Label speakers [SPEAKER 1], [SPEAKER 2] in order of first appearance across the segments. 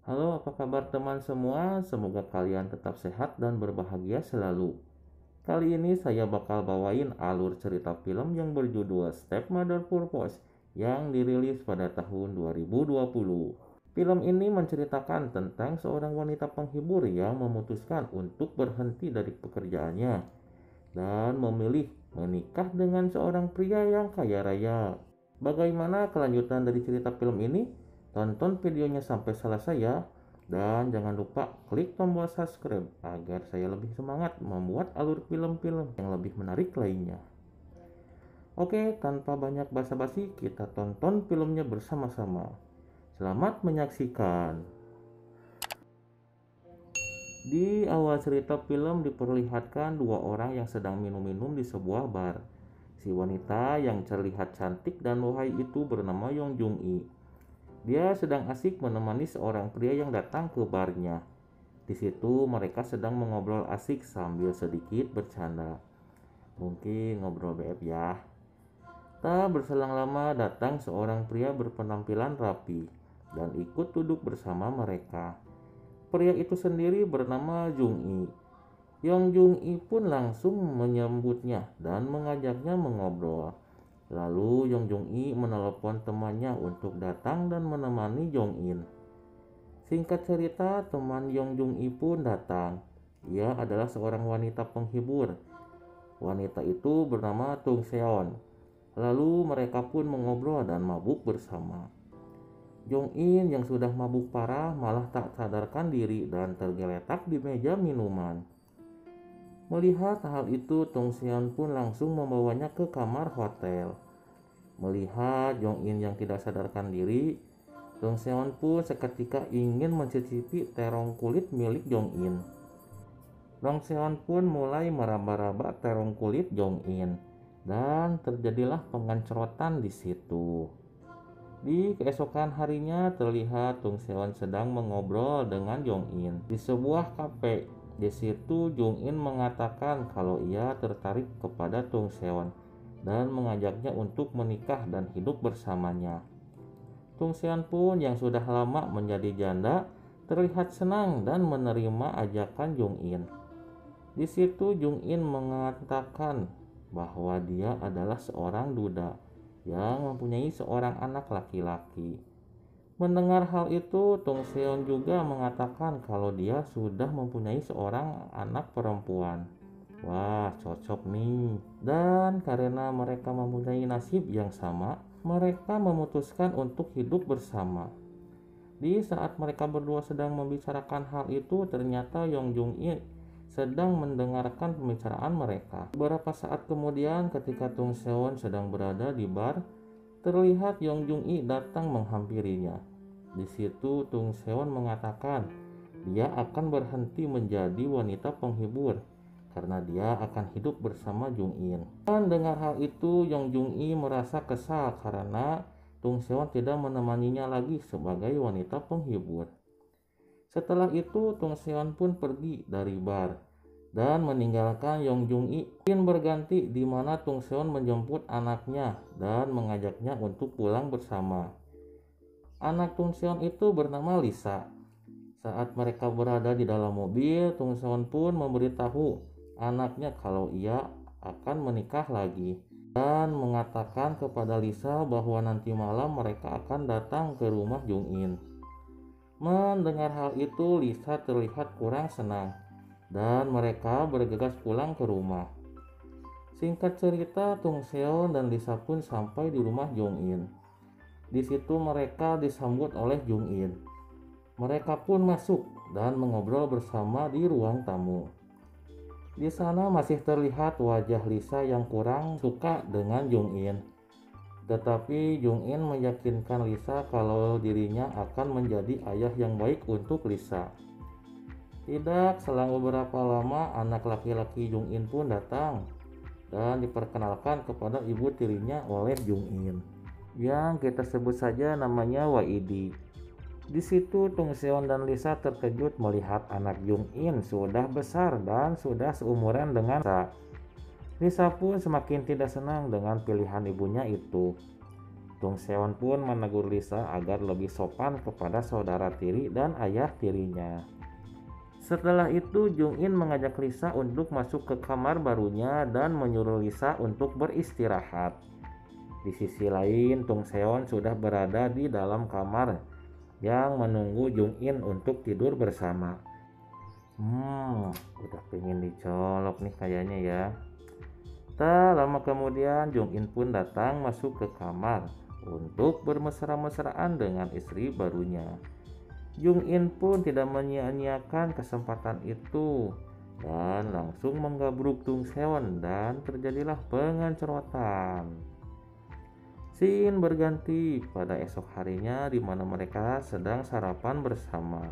[SPEAKER 1] Halo, apa kabar teman semua? Semoga kalian tetap sehat dan berbahagia selalu. Kali ini saya bakal bawain alur cerita film yang berjudul Stepmother Purpose yang dirilis pada tahun 2020. Film ini menceritakan tentang seorang wanita penghibur yang memutuskan untuk berhenti dari pekerjaannya dan memilih menikah dengan seorang pria yang kaya raya. Bagaimana kelanjutan dari cerita film ini? Tonton videonya sampai selesai ya. Dan jangan lupa klik tombol subscribe agar saya lebih semangat membuat alur film-film yang lebih menarik lainnya. Oke, tanpa banyak basa-basi, kita tonton filmnya bersama-sama. Selamat menyaksikan. Di awal cerita film diperlihatkan dua orang yang sedang minum-minum di sebuah bar. Si wanita yang terlihat cantik dan wahai itu bernama Yong Jung I. Dia sedang asik menemani seorang pria yang datang ke barnya. Di situ mereka sedang mengobrol asik sambil sedikit bercanda. Mungkin ngobrol BF ya. Tak berselang lama datang seorang pria berpenampilan rapi dan ikut duduk bersama mereka. Pria itu sendiri bernama Jung I. Yong Jung I pun langsung menyambutnya dan mengajaknya mengobrol. Lalu Yong Jung I menelepon temannya untuk datang dan menemani Jong In. Singkat cerita, teman Yong Jung I pun datang. Ia adalah seorang wanita penghibur. Wanita itu bernama Tung Seon. Lalu mereka pun mengobrol dan mabuk bersama. Jong In yang sudah mabuk parah malah tak sadarkan diri dan tergeletak di meja minuman. Melihat hal itu, Tung Seon pun langsung membawanya ke kamar hotel. Melihat Jong In yang tidak sadarkan diri, Tung Seon pun seketika ingin mencicipi terong kulit milik Jong In. Tung Seon pun mulai meraba-raba terong kulit Jong In dan terjadilah pengencrotan di situ. Di keesokan harinya terlihat Tung Seon sedang mengobrol dengan Jong In di sebuah kafe. Di situ Jong In mengatakan kalau ia tertarik kepada Tung Seon dan mengajaknya untuk menikah dan hidup bersamanya. Tung Seon pun yang sudah lama menjadi janda terlihat senang dan menerima ajakan Jong In. Di situ Jong In mengatakan bahwa dia adalah seorang duda yang mempunyai seorang anak laki-laki. Mendengar hal itu, Tung Seon juga mengatakan kalau dia sudah mempunyai seorang anak perempuan. Wah, cocok nih. Dan karena mereka mempunyai nasib yang sama, mereka memutuskan untuk hidup bersama. Di saat mereka berdua sedang membicarakan hal itu, ternyata Yong Jung I sedang mendengarkan pembicaraan mereka. Beberapa saat kemudian, ketika Tung Seon sedang berada di bar, terlihat Yong Jung I datang menghampirinya. Di situ Tung Seon mengatakan dia akan berhenti menjadi wanita penghibur karena dia akan hidup bersama Jung In. Dan dengar hal itu, Yong Jung I merasa kesal karena Tung Seon tidak menemaninya lagi sebagai wanita penghibur. Setelah itu Tung Seon pun pergi dari bar dan meninggalkan Yong Jung I. Mungkin berganti di mana Tung Seon menjemput anaknya dan mengajaknya untuk pulang bersama. Anak Tung Seon itu bernama Lisa. Saat mereka berada di dalam mobil, Tung Seon pun memberitahu anaknya kalau ia akan menikah lagi dan mengatakan kepada Lisa bahwa nanti malam mereka akan datang ke rumah Jung In. Mendengar hal itu, Lisa terlihat kurang senang dan mereka bergegas pulang ke rumah. Singkat cerita, Tung Seon dan Lisa pun sampai di rumah Jong In. Di situ mereka disambut oleh Jung In. Mereka pun masuk dan mengobrol bersama di ruang tamu. Di sana masih terlihat wajah Lisa yang kurang suka dengan Jung In. Tetapi Jung In meyakinkan Lisa kalau dirinya akan menjadi ayah yang baik untuk Lisa. Tidak selang beberapa lama, anak laki-laki Jung In pun datang dan diperkenalkan kepada ibu tirinya oleh Jung In, yang kita sebut saja namanya Waidi. Di situ Tung Seon dan Lisa terkejut melihat anak Jung In sudah besar dan sudah seumuran dengan Lisa. Lisa pun semakin tidak senang dengan pilihan ibunya itu. Tung Seon pun menegur Lisa agar lebih sopan kepada saudara tiri dan ayah tirinya. Setelah itu Jung In mengajak Lisa untuk masuk ke kamar barunya dan menyuruh Lisa untuk beristirahat. Di sisi lain, Tung Seon sudah berada di dalam kamar yang menunggu Jung In untuk tidur bersama. Udah pengen dicolok nih kayaknya ya. Tak lama kemudian Jung In pun datang masuk ke kamar untuk bermesra-mesraan dengan istri barunya. Jung In pun tidak menyia-nyiakan kesempatan itu dan langsung menggabruk Tung Seon dan terjadilah pengencerotan. Scene berganti pada esok harinya di mana mereka sedang sarapan bersama.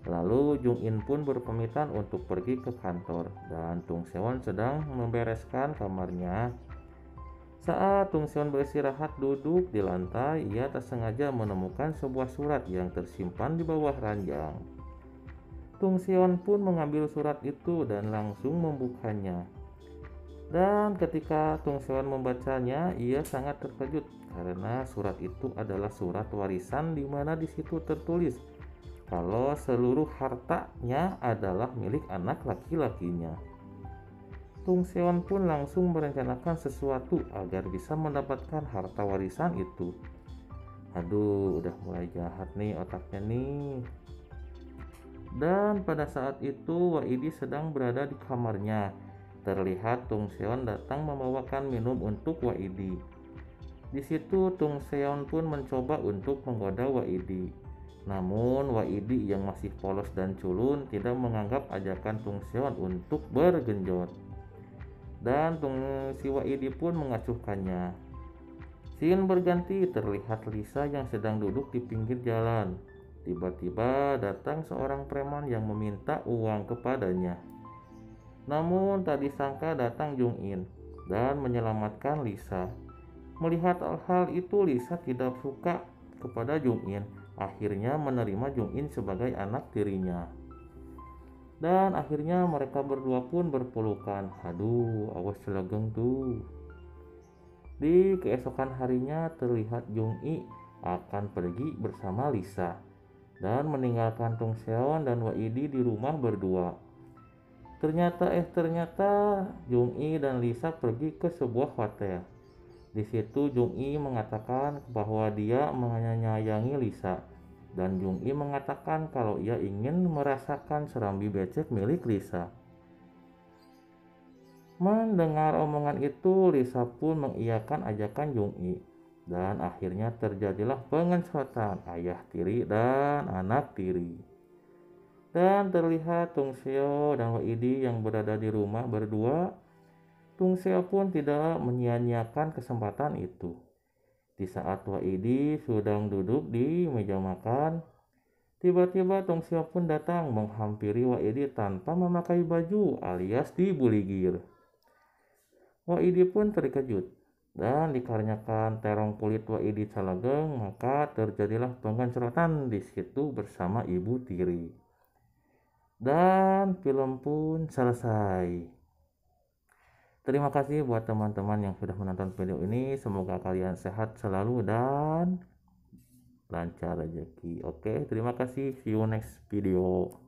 [SPEAKER 1] Lalu Jung In pun berpamitan untuk pergi ke kantor dan Tung Seon sedang membereskan kamarnya. Saat Tung Seon beristirahat duduk di lantai, ia tak sengaja menemukan sebuah surat yang tersimpan di bawah ranjang. Tung Seon pun mengambil surat itu dan langsung membukanya. Dan ketika Tung Seon membacanya, ia sangat terkejut karena surat itu adalah surat warisan di mana di situ tertulis kalau seluruh hartanya adalah milik anak laki-lakinya. Tung Seon pun langsung merencanakan sesuatu agar bisa mendapatkan harta warisan itu. Aduh, udah mulai jahat nih otaknya nih. Dan pada saat itu Waidi sedang berada di kamarnya. Terlihat Tung Seon datang membawakan minum untuk Waidi. Di situ Tung Seon pun mencoba untuk menggoda Waidi. Namun Waidi yang masih polos dan culun tidak menganggap ajakan Tung Seon untuk bergenjot. Dan si Waidi pun mengacuhkannya. Scene berganti terlihat Lisa yang sedang duduk di pinggir jalan. Tiba-tiba datang seorang preman yang meminta uang kepadanya. Namun tak disangka datang Jung In dan menyelamatkan Lisa. Melihat hal itu Lisa tidak suka kepada Jung In. Akhirnya menerima Jung In sebagai anak tirinya. Dan akhirnya mereka berdua pun berpelukan. Aduh, awas celageng tuh. Di keesokan harinya terlihat Jung I akan pergi bersama Lisa dan meninggalkan Tung Seon dan Waidi di rumah berdua. Ternyata Jung I dan Lisa pergi ke sebuah hotel. Di situ Jung I mengatakan bahwa dia menyayangi Lisa. Dan Jung I mengatakan kalau ia ingin merasakan serambi becek milik Lisa. Mendengar omongan itu, Lisa pun mengiyakan ajakan Jung I. Dan akhirnya terjadilah pengencerotan ayah tiri dan anak tiri. Dan terlihat Tung Seo dan Waidi yang berada di rumah berdua. Tung Seo pun tidak menyia-nyiakan kesempatan itu. Di saat Waidi sedang duduk di meja makan, tiba-tiba Tung Seo pun datang menghampiri Waidi tanpa memakai baju alias dibuligir. Waidi pun terkejut dan dikarenakan terong kulit Waidi calageng, maka terjadilah pengencerotan di situ bersama ibu tiri. Dan film pun selesai. Terima kasih buat teman-teman yang sudah menonton video ini. Semoga kalian sehat selalu dan lancar rezeki. Oke, terima kasih. See you next video.